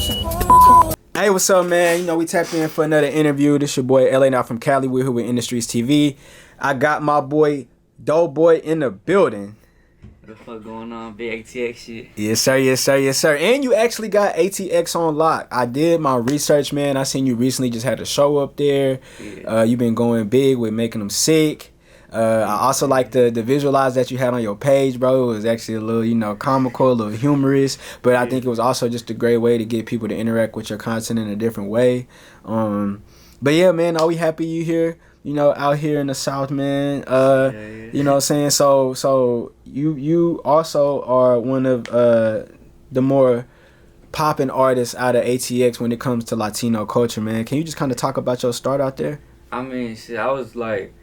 Hey, what's up, man? You know, we tapped in for another interview. This your boy LA, now from Cali. We're here with IndustreetsTV. I got my boy DoughBoy in the building. What the fuck going on? Big ATX shit. Yes, sir. Yes, sir. Yes, sir. And you actually got ATX on lock. I did my research, man. I seen you recently just had a show up there. Yeah. You've been going big with making them sick. I also like the visualize that you had on your page, bro. It was actually a little, you know, comical, a little humorous, but I think it was also just a great way to get people to interact with your content in a different way. But yeah, man, are we happy you here? You know, out here in the South, man. You know what I'm saying? So you also are one of the more popping artists out of ATX when it comes to Latino culture, man. Can you just kind of talk about your start out there? I mean, shit, I was like,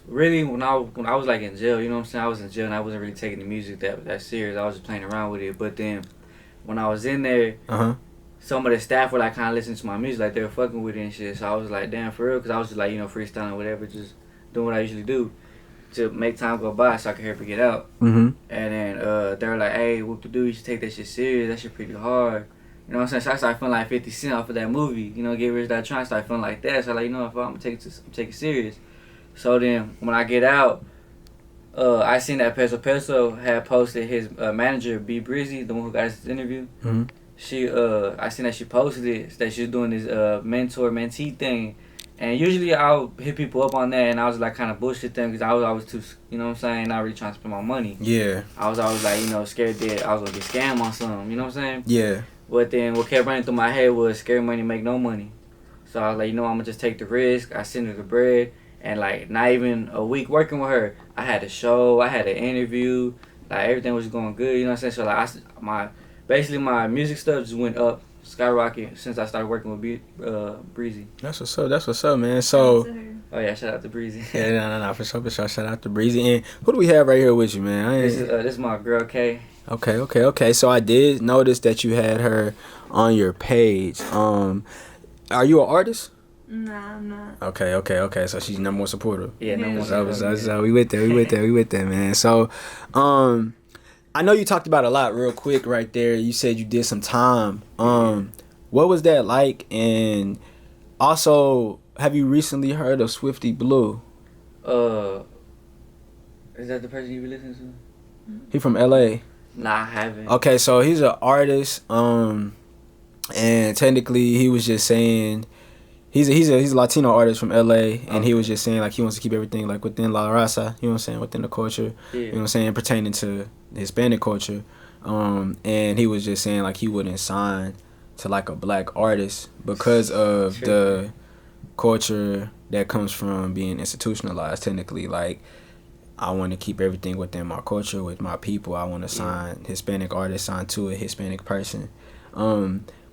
really when I was like in jail, you know what I'm saying? I was in jail and I wasn't really taking the music that serious. I was just playing around with it. But then when I was in there, some of the staff were like kind of listening to my music, like they were fucking with it and shit. So I was like, damn, for real, because I was just like, you know, freestyling, whatever, just doing what I usually do to make time go by so I could hurry get out. And then they were like, hey, what to do? You should take that shit serious. That shit pretty hard. You know what I'm saying? So I started feeling like 50 Cent off of that movie. You know, Get Rich Die Trying. I started feeling like that. So like, you know, if I'm take it serious. So then when I get out, I seen that Peso Peso had posted his manager, B Breezy, the one who got us this interview. I seen that she posted it, that she was doing this mentor-mentee thing. And usually I'll hit people up on that, and I was like kind of bullshit them because I was always too, you know what I'm saying, not really trying to spend my money. Yeah. I was always like, you know, scared that I was going to get scammed on something, you know what I'm saying? Yeah. But then what kept running through my head was scary money make no money. So I was like, you know, I'm going to just take the risk. I sent her the bread. And like not even a week working with her, I had a show, I had an interview, like everything was going good, you know what I'm saying? So like my music stuff just went up, skyrocket since I started working with Breezy. That's what's up. That's what's up, man. So oh yeah, shout out to Breezy. Yeah, no, for sure. Shout out to Breezy. And who do we have right here with you, man? This is my girl Kay. Okay. So I did notice that you had her on your page. Are you an artist? Nah, I'm not. Okay. So she's number one supporter. Yeah, number one supporter. So we with that, man. So, I know you talked about a lot real quick right there. You said you did some time. What was that like? And also, have you recently heard of Swifty Blue? Is that the person you be listening to? He from LA. Nah, I haven't. Okay, so he's an artist. And technically, he was just saying. He's a Latino artist from LA, and he was just saying like he wants to keep everything like within La Raza, you know what I'm saying, within the culture, you know what I'm saying, pertaining to Hispanic culture, and he was just saying like he wouldn't sign to like a black artist because of the culture that comes from being institutionalized. Technically, like I want to keep everything within my culture with my people. I want to sign Hispanic artists, sign to a Hispanic person.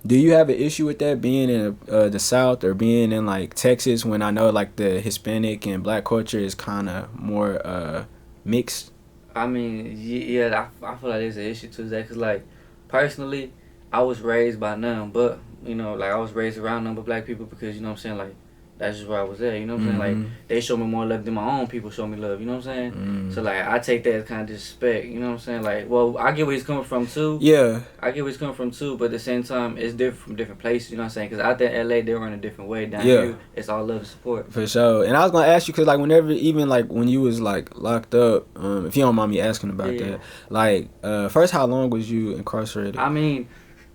Do you have an issue with that being in the South or being in like Texas when I know like the Hispanic and black culture is kind of more mixed? I mean, yeah, I feel like there's an issue to that because like personally, I was raised by none but, you know, like I was raised around none but black people because, you know what I'm saying, like that's just where I was at, you know what I'm saying? Like they show me more love than my own people show me love, you know what I'm saying? So like I take that as kind of disrespect, you know what I'm saying? Like, well, I get where he's coming from too. Yeah. I get where he's coming from too, but at the same time, it's different from different places, you know what I'm saying? Because out there in LA, they run a different way. Down here, it's all love and support. For sure. And I was going to ask you, because like whenever, even like when you was like locked up, if you don't mind me asking about that, like first, how long was you incarcerated? I mean,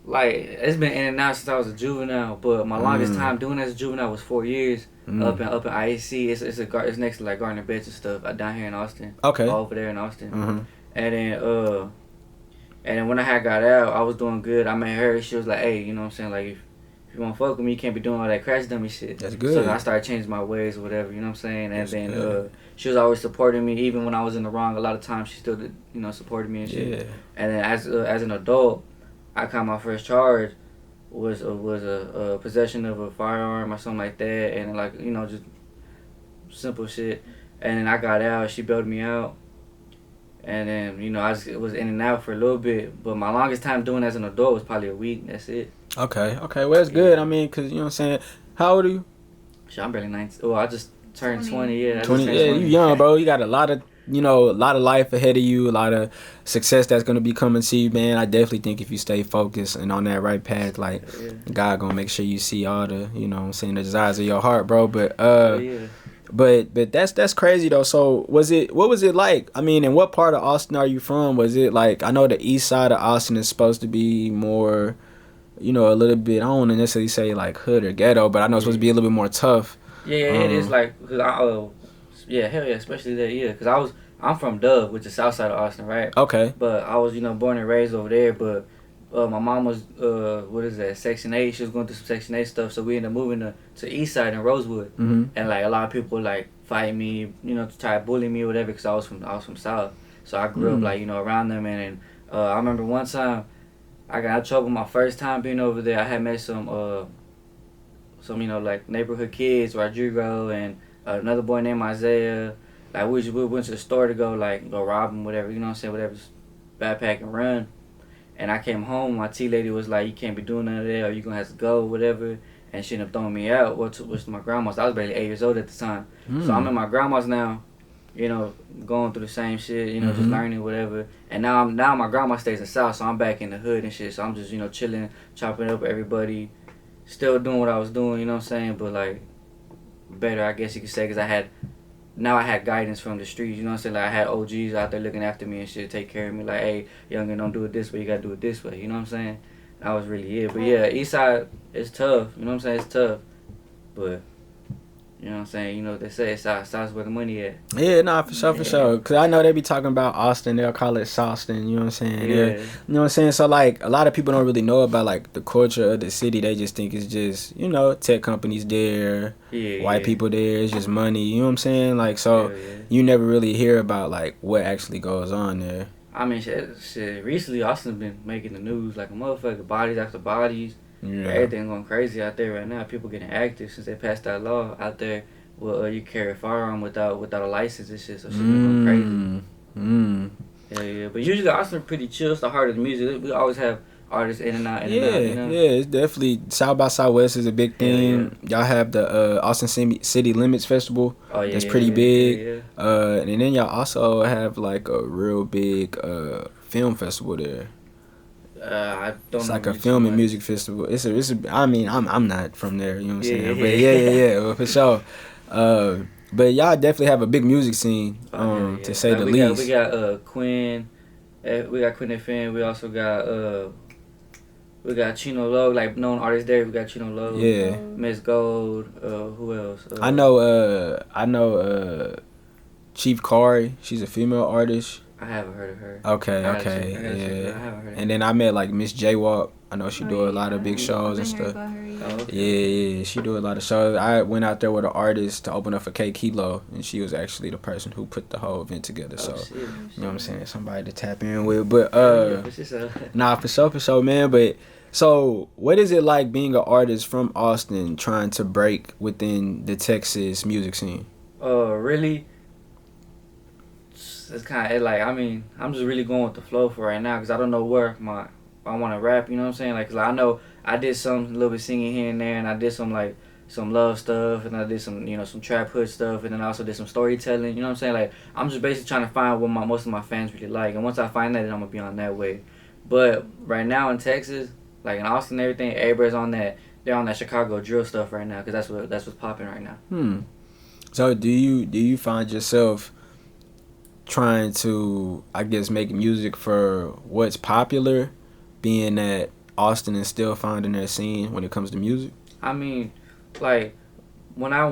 like it's been in and out since I was a juvenile, but my longest time doing as a juvenile was 4 years. Up in IAC, it's next to like Gardner Beds and stuff down here in Austin. Okay. Over there in Austin. And then when I had got out, I was doing good. I met her. She was like, "Hey, you know what I'm saying? Like if you want to fuck with me, you can't be doing all that crash dummy shit." That's good. So I started changing my ways or whatever. You know what I'm saying? And then she was always supporting me, even when I was in the wrong. A lot of times she still did, you know, supported me and shit. Yeah. And then as an adult, I caught my first charge. Was a possession of a firearm or something like that, and like, you know, just simple shit. And then I got out. She bailed me out, and then, you know, I just was in and out for a little bit. But my longest time doing as an adult was probably a week. That's it. Okay. Well, that's good. I mean, cause you know what I'm saying. How old are you? Shit, I'm barely 19. Oh, I just turned 20. Yeah. 20. Yeah, you young, bro. You got a lot of a lot of life ahead of you, a lot of success that's gonna be coming to you, man. I definitely think if you stay focused and on that right path, like God gonna make sure you see all the, the desires of your heart, bro. But But that's crazy though. So what was it like? I mean, and what part of Austin are you from? Was it like, I know the east side of Austin is supposed to be more, a little bit, I don't want to necessarily say like hood or ghetto, but I know it's supposed to be a little bit more tough. Yeah, it is like, cause hell yeah, especially that, cause I'm from Dove, which is south side of Austin, right? Okay. But I was, born and raised over there, but my mom was, what is that, Section 8. She was going through some Section 8 stuff, so we ended up moving to East Side in Rosewood. Mm-hmm. And, like, a lot of people, like, fight me, to try to bully me or whatever, because I was from South. So I grew up, like, around them. And I remember one time I got in trouble my first time being over there. I had met some like, neighborhood kids, Rodrigo, and another boy named Isaiah. Like, we went to the store to go rob them, whatever, whatever's backpack and run. And I came home, my tea lady was like, you can't be doing none of that, or you're going to have to go, whatever. And she ended up throwing me out, which was my grandma's. I was barely 8 years old at the time. So I'm in my grandma's now, going through the same shit, just learning, whatever. And now my grandma stays in South, so I'm back in the hood and shit. So I'm just, chilling, chopping up everybody, still doing what I was doing, you know what I'm saying? But, like, better, I guess you could say, because I had guidance from the streets, you know what I'm saying? Like, I had OGs out there looking after me and shit, take care of me. Like, hey, youngin', don't do it this way, you gotta do it this way, you know what I'm saying? That was really it. But yeah, East Side, it's tough, you know what I'm saying? It's tough. But, you know what I'm saying? They say South's where the money at. Yeah, nah, for sure, for sure. Because I know they be talking about Austin, they'll call it Sawston, you know what I'm saying? Yeah. You know what I'm saying? So, like, a lot of people don't really know about, like, the culture of the city. They just think it's just, tech companies there, white people there, it's just money, you know what I'm saying? Like, so, you never really hear about, like, what actually goes on there. I mean, shit, recently Austin's been making the news like a motherfucker, bodies after bodies. Yeah. Everything going crazy out there right now. People getting active since they passed that law out there. Well, you carry a firearm without a license and shit. So shit been going crazy. Yeah. But usually Austin pretty chill. It's the heart of the music. We always have artists in and out. Yeah, it's definitely South by Southwest is a big thing. Y'all have the Austin City Limits Festival. That's pretty big. And then y'all also have like a real big film festival there. I don't it's know. Like a film and music festival. It's a. I mean, I'm not from there. You know what I'm saying? But yeah, for sure. But y'all definitely have a big music scene. To say the least. We got Quinn. We got Quinn FM. We also got we got Chino Low, like known artists there. We got Chino Low. Yeah. Miss Gold. Who else? I know. Chief Kari. She's a female artist. I haven't heard of her. Okay. I haven't heard of And then I met like Miss J-Walk. I know she do a lot of big shows and stuff. Yeah, she do a lot of shows. I went out there with an artist to open up for K Kilo, and she was actually the person who put the whole event together. So, you know what I'm saying? Somebody to tap in with. But nah, for sure, man. But so, what is it like being an artist from Austin trying to break within the Texas music scene? Really. It's kind of like, I mean, I'm just really going with the flow for right now because I don't know where I want to rap, you know what I'm saying? Like, cause I know I did a little bit singing here and there, and I did some love stuff, and I did some, some trap hood stuff, and then I also did some storytelling, you know what I'm saying? Like, I'm just basically trying to find what most of my fans really like, and once I find that, then I'm going to be on that way. But right now in Texas, like in Austin and everything, everybody's on that, they're on that Chicago drill stuff right now because that's what's popping right now. So do you find yourself trying to, I guess, make music for what's popular, being that Austin is still finding their scene when it comes to music? I mean, like when I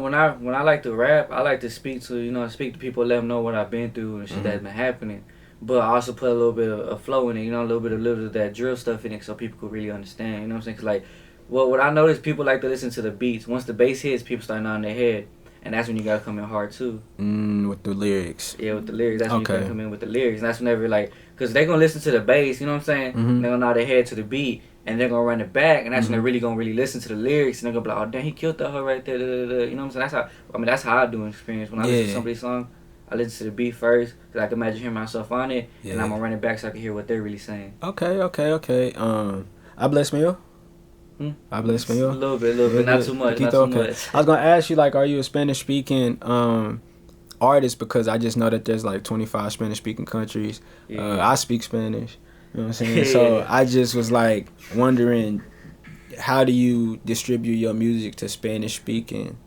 like to rap, I like to speak to people, let them know what I've been through and shit that's been happening. But I also put a little bit of flow in it, a little bit of that drill stuff in it so people could really understand, you know what I'm saying? Cause like, what I notice, people like to listen to the beats. Once the bass hits, people start nodding their head. And that's when you gotta come in hard too. With the lyrics. Yeah, with the lyrics. That's when you gotta come in with the lyrics. And that's whenever, like, cause they're gonna listen to the bass, you know what I'm saying? They're gonna nod their head to the beat, and they're gonna run it back, and that's when they're really gonna listen to the lyrics, and they're gonna be like, oh damn, he killed that hoe right there, you know what I'm saying? That's how I do an experience. When I listen to somebody's song, I listen to the beat first, cause I can imagine hearing myself on it, and I'm gonna run it back so I can hear what they're really saying. Okay. Hablas Mayo? Hablas Mayo? A little bit, not too much. I was gonna ask you, like, are you a Spanish speaking artists because I just know that there's like 25 Spanish speaking countries. I speak Spanish. You know what I'm saying? So I just was like wondering, how do you distribute your music to Spanish speaking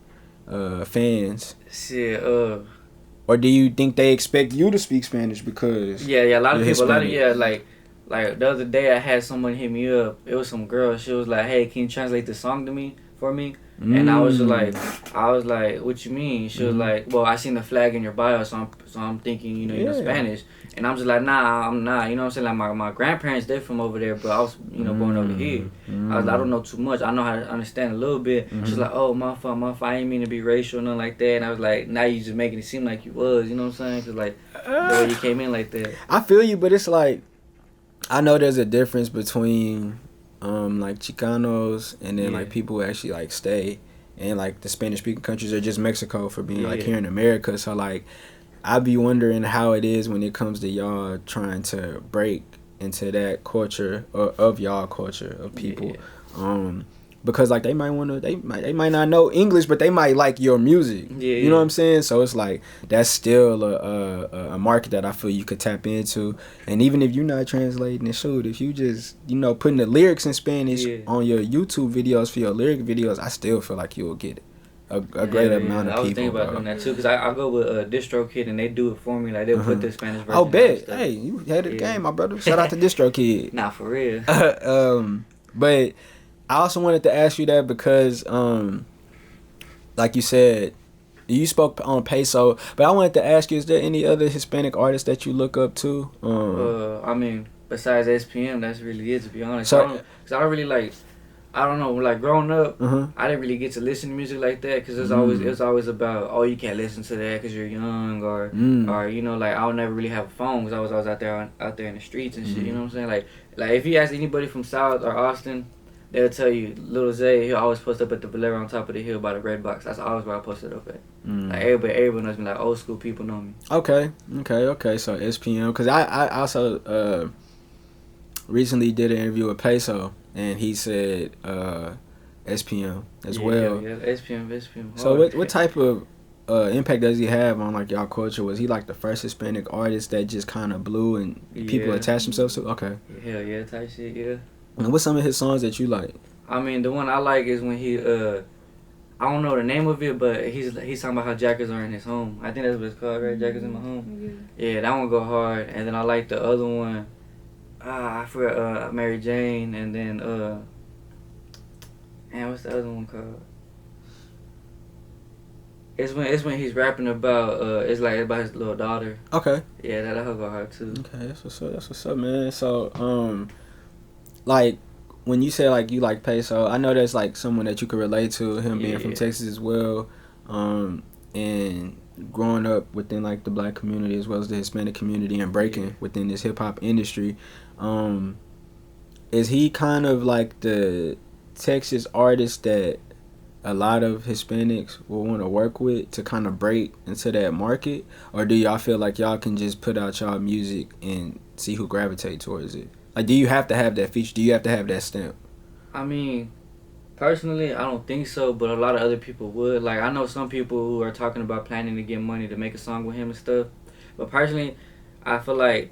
fans? Shit, or do you think they expect you to speak Spanish because a lot of people, Hispanic? like the other day I had someone hit me up. It was some girl. She was like, "Hey, can you translate the song to me for me?" And I was like, "What you mean?" She was like, "Well, I seen the flag in your bio, so I'm thinking, you know Spanish." And I'm just like, "Nah, I'm not." You know what I'm saying? Like my grandparents, they're from over there, but I was, born over here. I don't know too much. I know how to understand a little bit. She's like, "Oh, my fault. I ain't mean to be racial or nothing like that." And I was like, "Now you just making it seem like you was." You know what I'm saying? Cause like the way you came in like that. I feel you, but it's like, I know there's a difference between like Chicanos and then like people who actually like stay in like the Spanish speaking countries or just Mexico for being like here in America. So like I be wondering how it is when it comes to y'all trying to break into that culture of y'all culture of people. Because like they might not know English, but they might like your music. You know what I'm saying? So it's like that's still a market that I feel you could tap into. And even if you're not translating it, shoot, if you just putting the lyrics in Spanish on your YouTube videos for your lyric videos, I still feel like you'll get it. A great amount of people. I was thinking about doing that too, because I go with DistroKid and they do it for me. Like they'll put the Spanish version. Oh, bet. Hey, you had the game, my brother. Shout out to DistroKid. Nah, for real. But I also wanted to ask you that because, like you said, you spoke on Peso, but I wanted to ask you, is there any other Hispanic artists that you look up to? I mean, besides SPM, that's really it, to be honest. So, I don't really like, I don't know, like growing up, I didn't really get to listen to music like that because it's always about, oh, you can't listen to that because you're young or like I'll never really have a phone because I was always out there in the streets and shit. You know what I'm saying? Like if you ask anybody from South or Austin, they'll tell you, Lil Zay, he'll always post up at the Valera on top of the hill by the red box. That's always where I posted up at. Like everybody knows me. Like old school people know me. Okay. So SPM, because I also recently did an interview with Peso, and he said SPM as well. Yeah, SPM. So what type of impact does he have on like y'all culture? Was he like the first Hispanic artist that just kind of blew and people attached themselves to? Okay. Hell yeah, type shit. Yeah. And what's some of his songs that you like? I mean, the one I like is when he I don't know the name of it, but he's talking about how jackets are in his home. I think that's what it's called, right? Jackets in my home. Yeah, that one go hard. And then I like the other one. I forgot Mary Jane, and then what's the other one called? It's when he's rapping about it's like about his little daughter. Okay. Yeah, that'll go hard too. Okay, that's what's up, man. So like when you say like you like Peso, I know that's like someone that you could relate to, him being from Texas as well, and growing up within like the black community as well as the Hispanic community and breaking within this hip hop industry. Is he kind of like the Texas artist that a lot of Hispanics will want to work with to kind of break into that market, or do y'all feel like y'all can just put out y'all music and see who gravitate towards it? Like, do you have to have that feature? Do you have to have that stamp? I mean, personally, I don't think so, but a lot of other people would. Like, I know some people who are talking about planning to get money to make a song with him and stuff. But personally, I feel like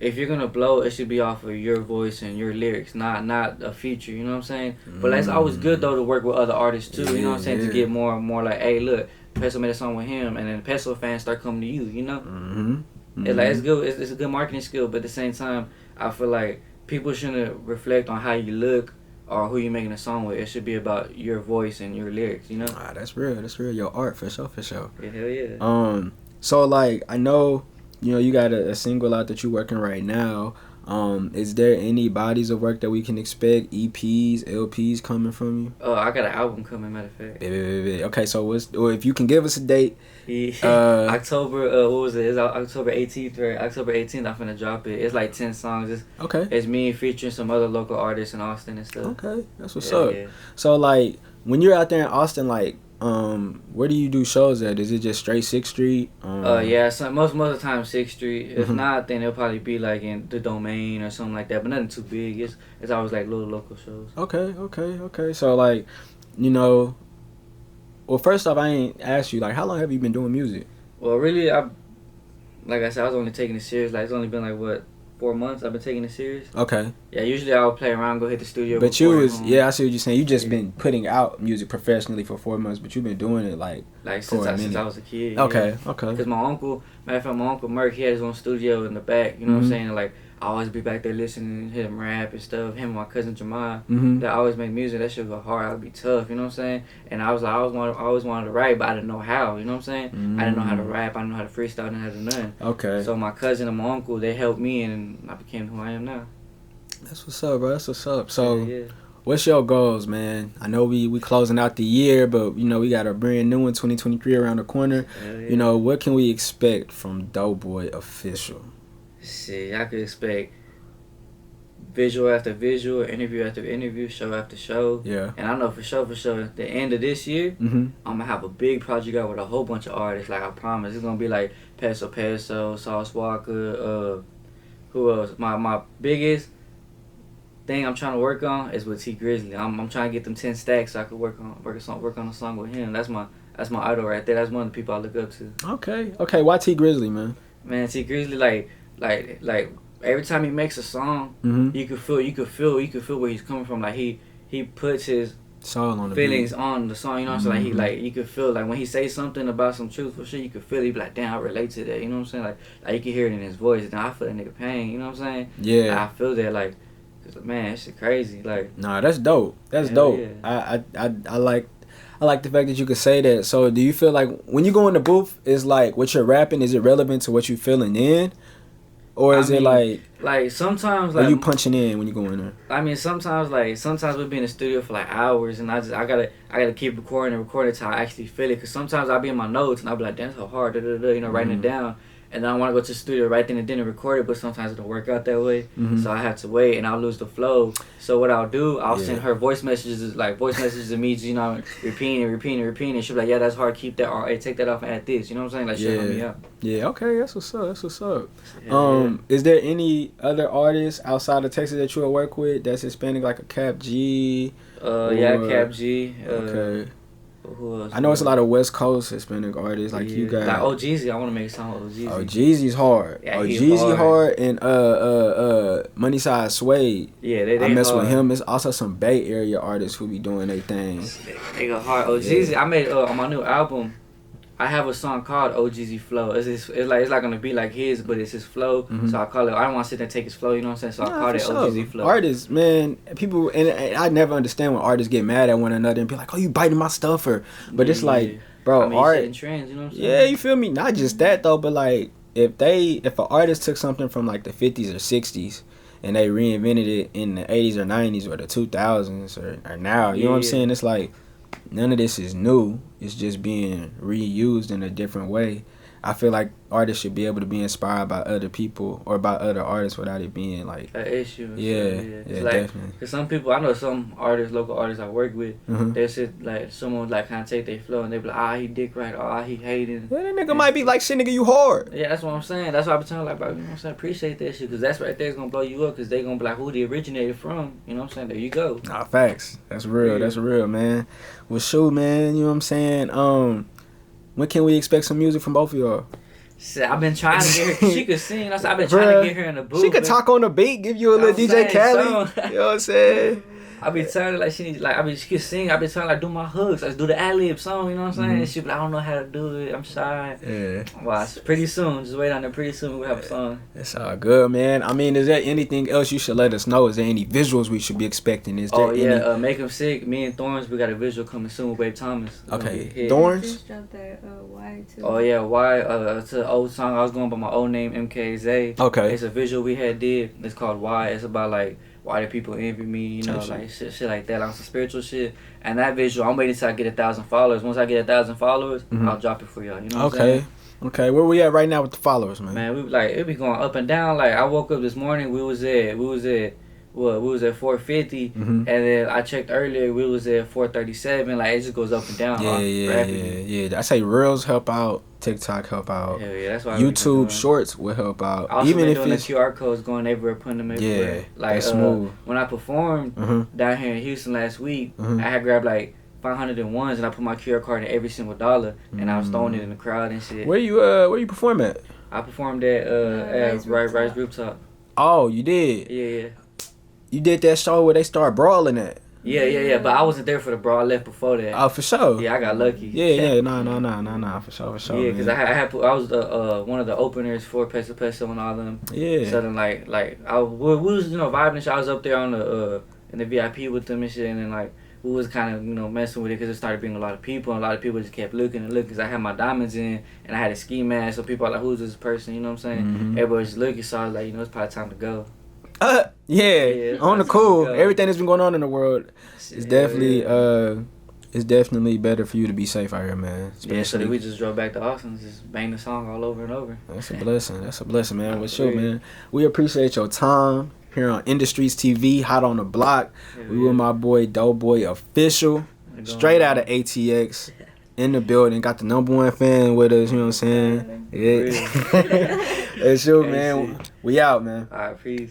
if you're gonna blow, it should be off of your voice and your lyrics, not a feature. You know what I'm saying? But it's always good though to work with other artists too. You know what I'm saying? To get more and more like, hey, look, Peso made a song with him, and then Peso fans start coming to you. You know? It's like it's good. It's a good marketing skill, but at the same time, I feel like people shouldn't reflect on how you look or who you're making a song with. It should be about your voice and your lyrics, you know? Ah, that's real. Your art, for sure. Yeah, hell yeah. So, like, I know, you got a single out that you're working right now. Is there any bodies of work that we can expect, EPs, LPs coming from you? I got an album coming, matter of fact. Okay, so if you can give us a date. October, what was it? It's October 18th, right? October 18th, I'm finna drop it. It's like 10 songs. It's me featuring some other local artists in Austin and stuff. Okay, that's what's up. Yeah. So, like, when you're out there in Austin, like, where do you do shows at? Is it just straight 6th Street? Yeah, so most of the time 6th Street. If not, then it'll probably be like in the Domain or something like that, but nothing too big. It's always like little local shows. Okay. So, like, well, first off, I ain't asked you, like, how long have you been doing music? Well, really, like I said, I was only taking it serious. Like, it's only been like, what, 4 months I've been taking it serious. Okay. Yeah, usually I would play around, go hit the studio. But you was, I see what you're saying. You just been putting out music professionally for 4 months, but you've been doing it like since I was a kid. Okay, okay. Because my uncle, matter of fact, my uncle Merk, he had his own studio in the back. You know what I'm saying? And, like, I always be back there listening to him rap and stuff. Him and my cousin Jamal, that always make music. That shit go hard. I'd be tough. You know what I'm saying? And I was like, I always wanted to write, but I didn't know how. You know what I'm saying? I didn't know how to rap. I didn't know how to freestyle. I didn't know how to do nothing. Okay. So my cousin and my uncle, they helped me, and I became who I am now. That's what's up, bro. That's what's up. So, what's your goals, man? I know we closing out the year, but you know we got a brand new one, 2023 around the corner. You know, what can we expect from DoughBoyOfficial? Shit, I could expect visual after visual, interview after interview, show after show. Yeah. And I know for sure, at the end of this year, I'm gonna have a big project out with a whole bunch of artists. Like I promise, it's gonna be like Peso Peso, Sauce Walker. Who else? My biggest thing I'm trying to work on is with T Grizzly. I'm trying to get them 10 stacks so I could work on a song with him. That's my idol right there. That's one of the people I look up to. Okay. Why T Grizzly, man? Man, T Grizzly like every time he makes a song, you can feel where he's coming from. Like he puts his soul on the feelings beat. on the song. You know what I'm saying? Like you can feel like when he says something about some truthful shit, you can feel it. You be like, damn, I relate to that. You know what I'm saying? Like you can hear it in his voice. And I feel that nigga pain. You know what I'm saying? Yeah. Like, I feel that like. Man, that shit crazy. Like, nah, that's dope. That's dope. Yeah. I like the fact that you could say that. So, do you feel like when you go in the booth, is like what you're rapping? Is it relevant to what you feeling in, or is it like sometimes are you punching in when you go in there? I mean, sometimes we'll be in the studio for like hours, and I gotta keep recording till I actually feel it. Cause sometimes I'll be in my notes and I'll be like, damn, that's so hard, you know, writing it down. And then I want to go to the studio right then and then and record it, but sometimes it don't work out that way. So I have to wait, and I'll lose the flow. So what I'll do, I'll send her voice messages to me, you know, repeating. And she'll be like, yeah, that's hard, keep that, or hey, take that off and add this. You know what I'm saying? Like, she'll help me out. Yeah, okay, that's what's up. Is there any other artists outside of Texas that you'll work with that's Hispanic, like a Cap G? Cap G. Okay. Who else? I know it's a lot of West Coast Hispanic artists, like you got. Like Jeezy, I want to make a song with Jeezy. Jeezy's hard. Yeah, Jeezy hard, and Money Side Suede. Yeah, they I mess hard. with him. It's also some Bay Area artists who be doing their thing. They go hard. Jeezy, I made on my new album. I have a song called OGZ Flow. It's not gonna be like his, but it's his flow. So I call it. I don't want to sit there and take his flow. You know what I'm saying? So I call it OGZ Flow. Artists, man, people, and I never understand when artists get mad at one another and be like, "Oh, you biting my stuff," but it's like, bro, I mean, art. trends, you know what I'm saying? Yeah, you feel me? Not just that though, but like if an artist took something from like the 50s or 60s and they reinvented it in the 80s or 90s or the 2000s or now, you know what I'm saying? It's like none of this is new. It's just being reused in a different way. I feel like artists should be able to be inspired by other people or by other artists without it being like an issue. Yeah, like, definitely. Cause some people, I know some artists, local artists I work with, they sit like someone like kind of take their flow and they be like, he dick right, he hating. Yeah, that nigga might be like, shit, nigga, you hard. Yeah, that's what I'm saying. That's why I be telling like, bro, you know what I'm saying? Appreciate that shit, cause that's right there is gonna blow you up, cause they gonna be like, who they originated from. You know what I'm saying? There you go. Nah, facts. That's real. That's real, man. Well, shoot, man. You know what I'm saying? When can we expect some music from both of y'all? Shit, I've been trying to get her. She could sing. I've been trying to get her in the booth. She could talk on the beat, give you a little DJ Khaled. You know what I'm saying? I be telling her like she can sing. I be telling her like do my hooks, like do the ad-lib song. You know what I'm saying? And she be like, I don't know how to do it. I'm shy. Yeah. Well, pretty soon. Just wait on there. Pretty soon we'll have a song. It's all good, man. I mean, is there anything else you should let us know? Is there any visuals we should be expecting? Is there any... Make 'em sick. Me and Thorns, we got a visual coming soon with Babe Thomas. Okay, Thorns. Just dropped that Y too. Oh yeah, Y. It's an old song. I was going by my old name, MKZ. Okay. It's a visual we did. It's called Y. It's about like why do people envy me, you know, like shit like that, like some spiritual shit. And that visual, I'm waiting till I get 1,000 followers. Once I get 1,000 followers, I'll drop it for y'all. You know what I'm saying? Okay, where we at right now with the followers, man? Man, it be going up and down. Like I woke up this morning, we was at 450, and then I checked earlier, we was at 437. Like it just goes up and down. Yeah. I say Reels help out, TikTok help out. Hell yeah, that's why YouTube Shorts will help out. Also even if doing it's the QR codes going everywhere, putting them everywhere. Yeah, like smooth. When I performed down here in Houston last week, I had grabbed like 501s, and I put my QR card in every single dollar, and I was throwing it in the crowd and shit. Where you perform at? I performed at Rice Rooftop. Oh, you did? Yeah. You did that show where they start brawling at? Yeah. But I wasn't there for the brawl. I left before that. Oh, for sure. Yeah, I got lucky. Yeah. No. For sure. Yeah, because I was one of the openers for Peso Peso and all them. Yeah. So then we was vibing and shit. I was up there on the in the VIP with them and shit, and then we was kind of messing with it because it started being a lot of people, and a lot of people just kept looking because I had my diamonds in and I had a ski mask, so people are like, who's this person? You know what I'm saying? Mm-hmm. Everybody was looking, so I was like, it's probably time to go. Yeah, on the cool. Everything that's been going on in the world, it's definitely better for you to be safe out here, man. Yeah, so then we just drove back to Austin, just bang the song all over and over. That's a blessing, man. Well, sure, man. We appreciate your time here on IndustreetsTV, hot on the block. We with my boy DoughBoyOfficial, straight out of ATX. In the building, got the #1 fan with us, you know what I'm saying? Yeah. That's sure, man. We out, man. All right, peace.